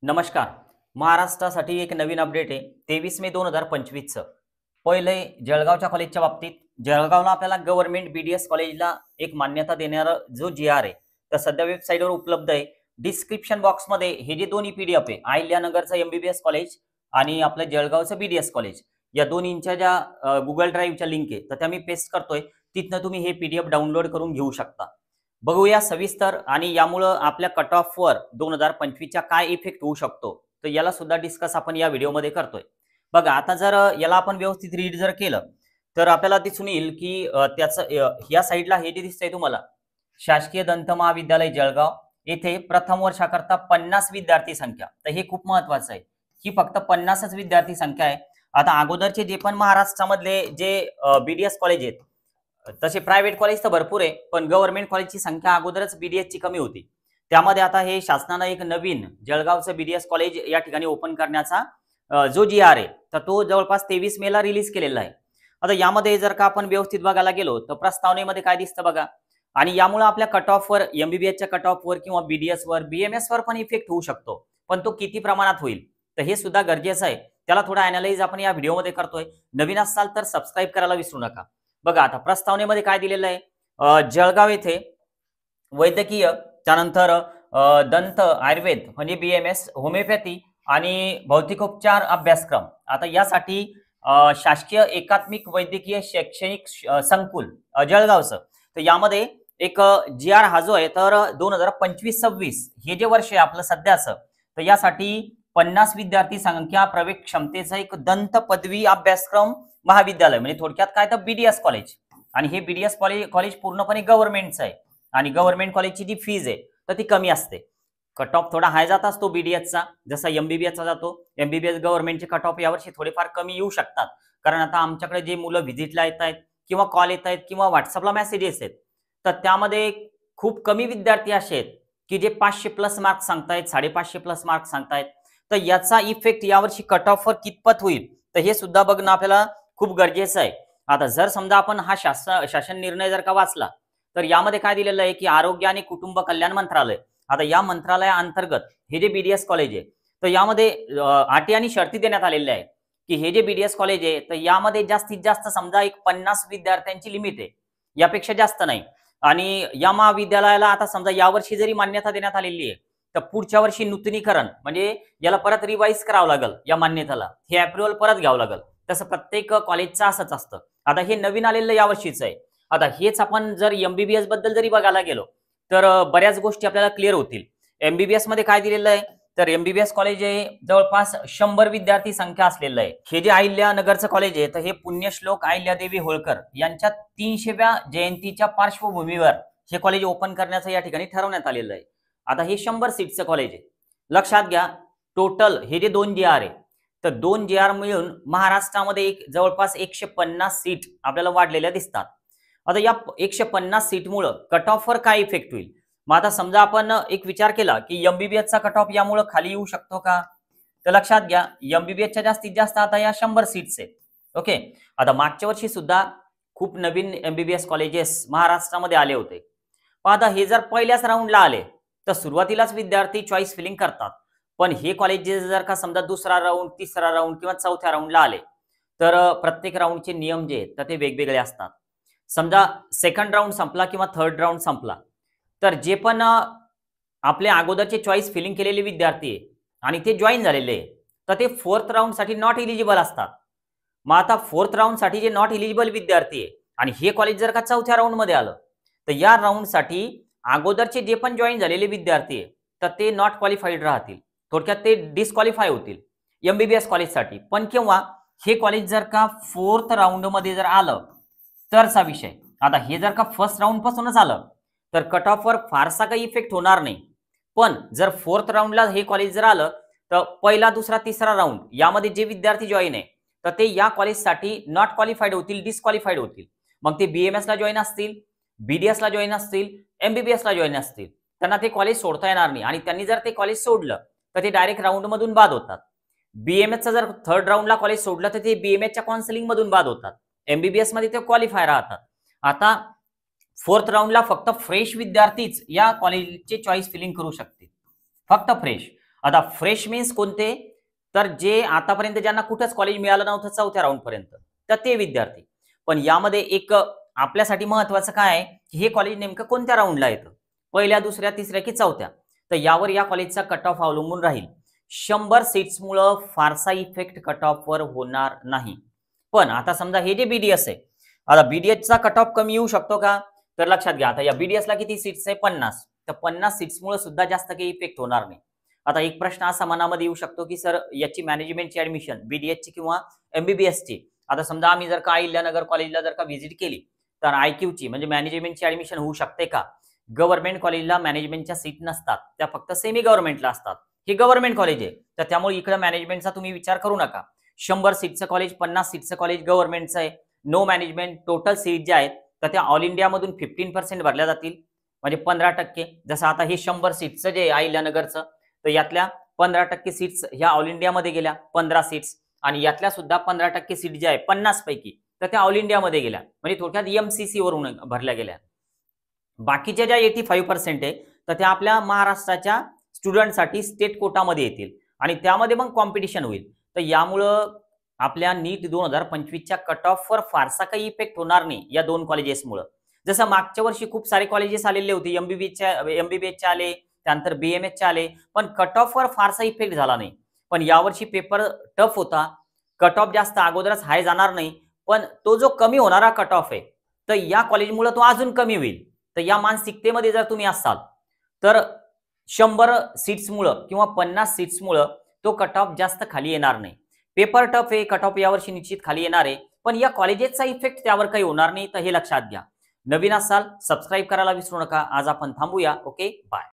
नमस्कार. महाराष्ट्रासाठी एक नवीन अपडेट आहे. 23 मे 2025 चं. पहिले जळगावच्या कॉलेजच्या बाबतीत जळगावला आपल्याला गव्हर्नमेंट BDS कॉलेजला एक मान्यता देणारा जो GR आहे, तर सध्या वेबसाईटवर उपलब्ध आहे. डिस्क्रिप्शन बॉक्समध्ये हे जे दोन्ही PDF आहे, अहिल्यानगरचं MBBS कॉलेज आणि आपलं जळगावचं BDS कॉलेज, या दोन्हींच्या ज्या Google ड्राईव्हच्या लिंक आहे, तर त्या मी पेस्ट करतोय. तिथनं तुम्ही हे PDF डाउनलोड करून घेऊ शकता. बघूया सविस्तर आणि यामुळं आपल्या कट ऑफवर 2025च्या काय इफेक्ट होऊ शकतो, तर याला सुद्धा डिस्कस आपण या व्हिडिओमध्ये करतोय. बघा आता जर याला आपण व्यवस्थित रीड जर केलं तर आपल्याला दिसून येईल की त्याचं या साईडला हे जे दिसतंय तुम्हाला, शासकीय दंत महाविद्यालय जळगाव येथे प्रथम वर्षाकरता 50 विद्यार्थी संख्या. तर हे खूप महत्वाचं आहे. ही फक्त 50च विद्यार्थी संख्या आहे. आता अगोदरचे जे पण महाराष्ट्रामधले जे BDS कॉलेज आहेत, तसे प्रायव्हेट कॉलेज तर भरपूर आहे, पण गव्हर्नमेंट कॉलेजची संख्या अगोदरच BDS ची कमी होती. त्यामध्ये आता हे शासनानं एक नवीन जळगावचं BDS कॉलेज या ठिकाणी ओपन करण्याचा जो GR आहे, तर तो जवळपास 23 मेला रिलीज केलेला आहे. आता यामध्ये जर का आपण व्यवस्थित बघायला गेलो तर प्रस्तावनेमध्ये काय दिसतं बघा, आणि यामुळे आपल्या कट ऑफवर, MBBSच्या कट ऑफवर किंवा BDS वर, BMS वर पण इफेक्ट होऊ शकतो. पण तो किती प्रमाणात होईल तर हे सुद्धा गरजेचं आहे. त्याला थोडा अॅनालाइज आपण या व्हिडिओमध्ये करतोय. नवीन असाल तर सबस्क्राईब करायला विसरू नका. बघा आता प्रस्तावनेमध्ये काय दिलेलं आहे, जळगाव येथे वैद्यकीय, त्यानंतर दंत आयुर्वेद म्हणजे BMS, होमिओपॅथी आणि भौतिकोपचार अभ्यासक्रम. आता यासाठी शासकीय एकात्मिक वैद्यकीय शैक्षणिक संकुल जळगावचं, तर यामध्ये एक GR हा जो आहे तर 2025-26 हे जे वर्ष आहे आपलं सध्याचं, तर यासाठी 50 विद्यार्थी संख्या, प्रवेश क्षमतेचा एक दंत पदवी अभ्यासक्रम महाविद्यालय, म्हणजे थोडक्यात काय तर BDS कॉलेज. आणि हे BDS कॉलेज पूर्णपणे गव्हर्नमेंटचं आहे आणि गव्हर्नमेंट कॉलेजची जी फीज आहे तर ती कमी असते. कट ऑफ थोडा हाय जात असतो BDSचा, जसा MBBSचा जातो. MBBS गव्हर्नमेंटचे कट ऑफ यावर्षी थोडेफार कमी येऊ शकतात, कारण आता आमच्याकडे जे मुलं व्हिजिटला येत आहेत किंवा कॉल येत आहेत किंवा व्हॉट्सअपला मेसेजेस आहेत, तर त्यामध्ये खूप कमी विद्यार्थी असे आहेत की जे 500+ मार्क्स सांगतायत, 550+ मार्क्स सांगतायत. तर याचा इफेक्ट यावर्षी कट ऑफवर कितपत होईल तर हे सुद्धा बघणं आपल्याला खूप गरजेचं आहे. आता जर समजा आपण हा शासन निर्णय जर का वाचला तर यामध्ये काय दिलेलं आहे की आरोग्य आणि कुटुंब कल्याण मंत्रालय, आता या मंत्रालयाअंतर्गत हे जे BDS कॉलेज आहे, तर यामध्ये अटी आणि शर्ती देण्यात आलेल्या आहे की हे जे BDS कॉलेज आहे तर यामध्ये जास्तीत जास्त समजा एक 50 विद्यार्थ्यांची लिमिट आहे, यापेक्षा जास्त नाही. आणि या महाविद्यालयाला आता समजा यावर्षी जरी मान्यता देण्यात आलेली आहे तर पुढच्या वर्षी नूतनीकरण म्हणजे याला परत रिवाइज करावं लागेल, या मान्यतेला हे अप्रुव्हल परत घ्यावं लागेल. तसं प्रत्येक कॉलेजचं असंच असतं. आता हे नवीन आलेलं यावर्षीचं आहे. आता हेच आपण जर MBBS बद्दल जरी बघायला गेलो तर बऱ्याच गोष्टी आपल्याला क्लिअर होतील. MBBS मध्ये काय दिलेलं आहे तर MBBS कॉलेज आहे जवळपास 100 विद्यार्थी संख्या असलेलं आहे. हे जे अहिल्यानगरचं कॉलेज आहे तर हे पुण्यश्लोक अहिल्यादेवी होळकर यांच्या 300व्या जयंतीच्या पार्श्वभूमीवर हे कॉलेज ओपन करण्याचं या ठिकाणी ठरवण्यात आलेलं आहे. आता हे 100 सीटचं कॉलेज आहे. लक्षात घ्या, टोटल हे जे 2 GR आहे तर 2 GR मिळून महाराष्ट्रामध्ये एक जवळपास 150 सीट आपल्याला वाढलेल्या दिसतात. आता या 150 सीटमुळे कट ऑफवर काय इफेक्ट होईल. मग आता समजा आपण एक विचार केला की MBBSचा कट ऑफ यामुळे खाली येऊ शकतो का, तर लक्षात घ्या MBBSच्या जास्तीत जास्त आता या 100 सीट्स आहेत. ओके, आता मागच्या वर्षी सुद्धा खूप नवीन MBBS कॉलेजेस महाराष्ट्रामध्ये आले होते. पण आता हे जर पहिल्याच राऊंडला आले तर सुरुवातीलाच विद्यार्थी चॉईस फिलिंग करतात. पण हे कॉलेजेस जर का समजा दुसरा राऊंड, तिसरा राऊंड किंवा चौथ्या राऊंडला आले तर प्रत्येक राऊंडचे नियम जे आहेत तर ते वेगवेगळे असतात. समजा सेकंड राऊंड संपला किंवा थर्ड राऊंड संपला तर जे पण आपले अगोदरचे चॉईस फिलिंग केलेले विद्यार्थी आहे आणि ते जॉईन झालेले आहे तर ते 4th राऊंडसाठी नॉट एलिजिबल असतात. मग आता 4th राऊंडसाठी जे नॉट एलिजिबल विद्यार्थी आहे आणि हे कॉलेज जर का चौथ्या राऊंडमध्ये आलं तर या राऊंडसाठी अगोदरचे जे पण जॉईन झालेले विद्यार्थी आहे तर ते नॉट क्वालिफाईड राहतील. थोडक्यात ते डिस्क्वालिफाय होतील MBBS कॉलेजसाठी. पण केव्हा हे कॉलेज जर का 4th राऊंडमध्ये जर आलं तरचा विषय. आता हे जर का फर्स्ट राऊंड पासूनच आलं तर कट ऑफवर फारसा काही इफेक्ट होणार नाही. पण जर 4th राऊंडला हे कॉलेज जर आलं तर पहिला, दुसरा, तिसरा राऊंड यामध्ये जे विद्यार्थी जॉईन आहे तर ते या कॉलेजसाठी नॉट क्वालिफाईड होतील, डिस्क्वालिफाईड होतील. मग ते BMS ला जॉईन असतील, BDS ला जॉईन असतील, MBBS ला जॉईन असतील, त्यांना ते कॉलेज सोडता येणार नाही. आणि त्यांनी जर ते कॉलेज सोडलं तर ते डायरेक्ट राऊंड मधून बाद होतात. BMSचं जर थर्ड राऊंडला कॉलेज सोडलं तर ते BMSच्या काउन्सिलिंग मधून बाद होतात. MBBS मध्ये ते क्वालिफाय राहतात. आता 4th राऊंडला फक्त फ्रेश विद्यार्थीच या कॉलेजचे चॉईस फिलिंग करू शकतील, फक्त फ्रेश. आता फ्रेश मीन्स कोणते, तर जे आतापर्यंत ज्यांना कुठंच कॉलेज मिळालं नव्हतं 4थ्या राऊंड पर्यंत, तर ते विद्यार्थी. पण यामध्ये एक आपल्यासाठी महत्वाचं काय आहे की हे कॉलेज नेमकं कोणत्या राऊंडला येतं, पहिल्या, दुसऱ्या, तिसऱ्या की चौथ्या. तर यावर या कॉलेजचा कट ऑफ अवलंबून राहील. 100 सीट्समुळं फारसा इफेक्ट कट ऑफवर होणार नाही. पण आता समजा हे जे बीडीएस आहे, आता बीडीएसचा कट ऑफ कमी येऊ शकतो का, तर लक्षात घ्या आता या बीडीएसला किती सीट्स आहे, 50. तर 50 सीट्समुळे सुद्धा जास्त काही इफेक्ट होणार नाही. आता एक प्रश्न असा मनामध्ये येऊ शकतो की सर याची मॅनेजमेंटची ऍडमिशन बीडीएसची किंवा एमबीबीएसची, आता समजा आम्ही जर का अहिल्यानगर कॉलेजला जर का व्हिजिट केली तर आयक्यूची म्हणजे मॅनेजमेंटची ऍडमिशन होऊ शकते का? गव्हर्नमेंट कॉलेजला मॅनेजमेंटच्या सीट नसतात, त्या फक्त सेमी गव्हर्नमेंटला असतात. हे गव्हर्नमेंट कॉलेज आहे, तर त्यामुळे इकडे मॅनेजमेंटचा तुम्ही विचार करू नका. 100 सीटचं कॉलेज, 50 सीटचं कॉलेज गव्हर्नमेंटचं आहे. No management. टोटल सीट ज्या आहेत तर त्या ऑल इंडियामधून 15% भरल्या जातील, म्हणजे 15%. जसं आता हे 100 सीटचं जे अहिल्यानगरचं, तर यातल्या 15% सीट्स ह्या ऑल इंडियामध्ये गेल्या, 15 सीट्स, आणि यातल्या सुद्धा 15% सीट ज्या आहे 50 पैकी, तर त्या ऑल इंडियामध्ये गेल्या, म्हणजे थोडक्यात एमसीसी वरून भरल्या गेल्या. बाकीच्या ज्या 85% आहे तर त्या आपल्या महाराष्ट्राच्या स्टुडंटसाठी स्टेट कोटामध्ये येतील आणि त्यामध्ये मग कॉम्पिटिशन होईल. तर यामुळं आपल्या नीट 2025च्या कट ऑफवर फारसा काही इफेक्ट होणार नाही या दोन कॉलेजेसमुळं. जसं मागच्या वर्षी खूप सारे कॉलेजेस आलेले होते, एमबीबीएसचे आले, त्यानंतर बीएमएसचे आले, पण कट ऑफवर फारसा इफेक्ट झाला नाही. पण यावर्षी पेपर टफ होता, कट ऑफ जास्त अगोदरच हाय जाणार नाही, पण तो जो कमी होणारा कट ऑफ आहे तर या कॉलेजमुळे तो अजून कमी होईल. तर या मानसिकतेमध्ये जर तुम्ही असाल तर 100 सीट्समुळं किंवा 50 सीट्समुळं तो कट ऑफ जास्त खाली येणार नाही. पेपर टफ आहे, कट ऑफ यावर्षी निश्चित खाली येणार आहे, पण या कॉलेजेसचा इफेक्ट त्यावर काही होणार नाही, तर हे लक्षात घ्या. नवीन असाल सबस्क्राईब करायला विसरू नका. आज आपण थांबूया. Okay, bye.